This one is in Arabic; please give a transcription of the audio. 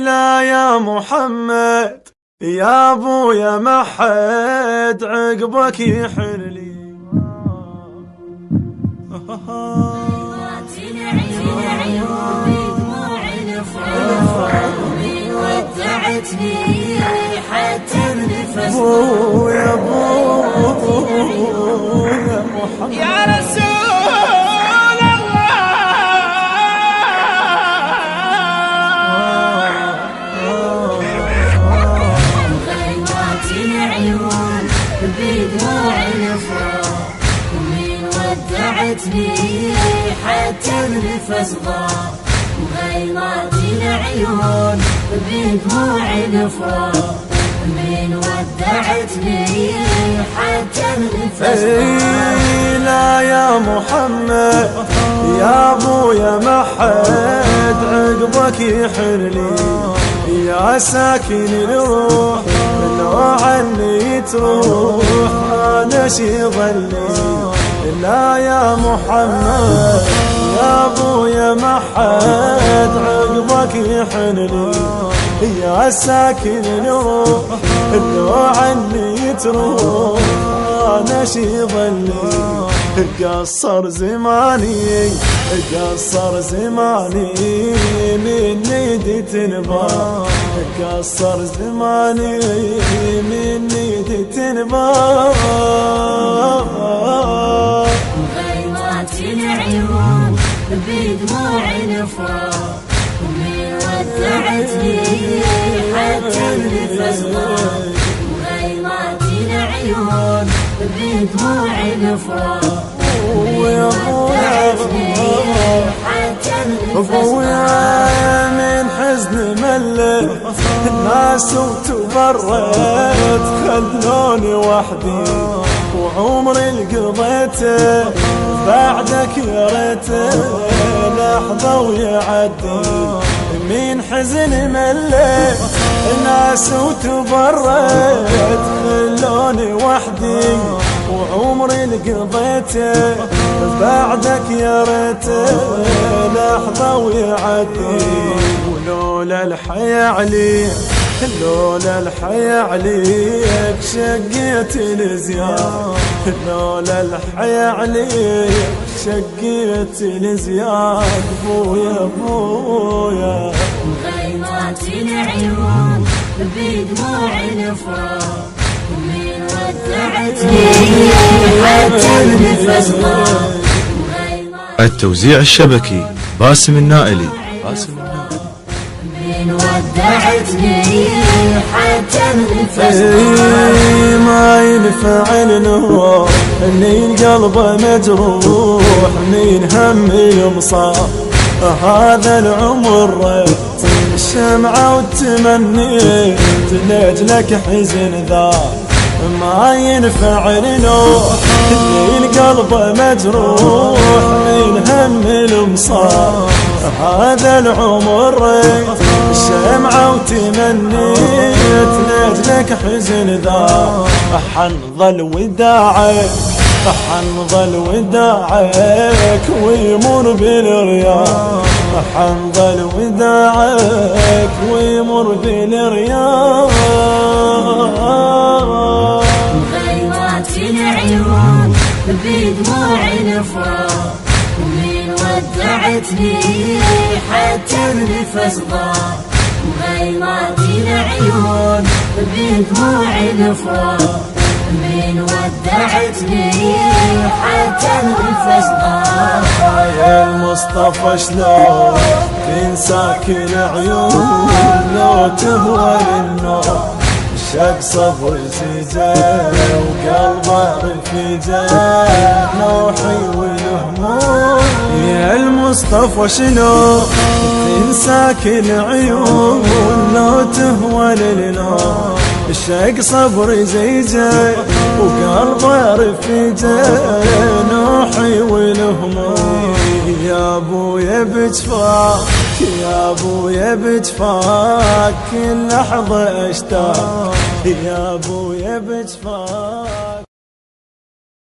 لا يا محمد يا ابويا ما حد عقبك يحرلي. ودعتني حتى النفس ابويا محمد يا رسول العيون بدموع الافراح ومن ودعتني حتى النفس ضاع. وغيرات العيون بدموع الافراح من ودعتني حتى النفس ضاع. لا يا محمد يا ابويا ما حد عقبك يحرلي. يا ساكن الروح لو عني تروح انا شي ظلي. لا يا محمد يا ابويا ما حد عقبك يحنلي. يا ساكن الروح لو عني تروح انا شي ظلي. قصر زماني قصر زماني من يدي تنبار. قصر زماني من يدي تنبار. غيرات العيون بدموع الافراح ومن ودعتني حتى النفس ضاع. غيرات العيون بدموع الافراح ابويا من حزن ملت الناس وتبرت خلوني وحدي. وعمري قضيته بعدك يا ريته لحظة ويعدي. من حزن ملت الناس وتبرت خلوني وحدي. وعمري قضيته بعدك يا ريته لحظة ويعدي. ولولا الحياة عليك لولا الحياة عليك شقيت الزياد. لولا الحياة عليك شقيت الزياد. ابويا ابويا غيرات العيون بدموع الافراح ومن ودعتني حتى النفس ضاع. التوزيع الشبكي باسم النائلي. من ودعتني حتى النفس ضاع. ما ينفع النور اني القلب مجروح من هم يمصاب. هذا العمر الشمعة والتمنيت لأجلك حزن ذا. ما ينفع النور اني القلب مجروح من هم المصاب. هذا العمر الشمعة وتمنيت لأجلك حزن ذا. حنظل وداعك حنظل وداعك ويمر بالرياض. حنظل وداعك ويمر بالرياض. غيرات العيون بدموع الافراح ومن ودعتني حتى النفس ضاع. غيرات العيون بدموع الافراح من ودعتني حتى النفس ضاع. يا المصطفى شلون تنساك العيون لو تهوى النور. شق صبر سجال وقلبه رفيجه نوحي والهموم. يا المصطفى شلون تنساك العيون لو تهوى للنور. الشق صبري زيجه وقلبه رفيجه نوحي والهموم. يا ابويا بجفاك يا ابويا بجفاك كل لحظة اشتاق. يا ابويا بجفاك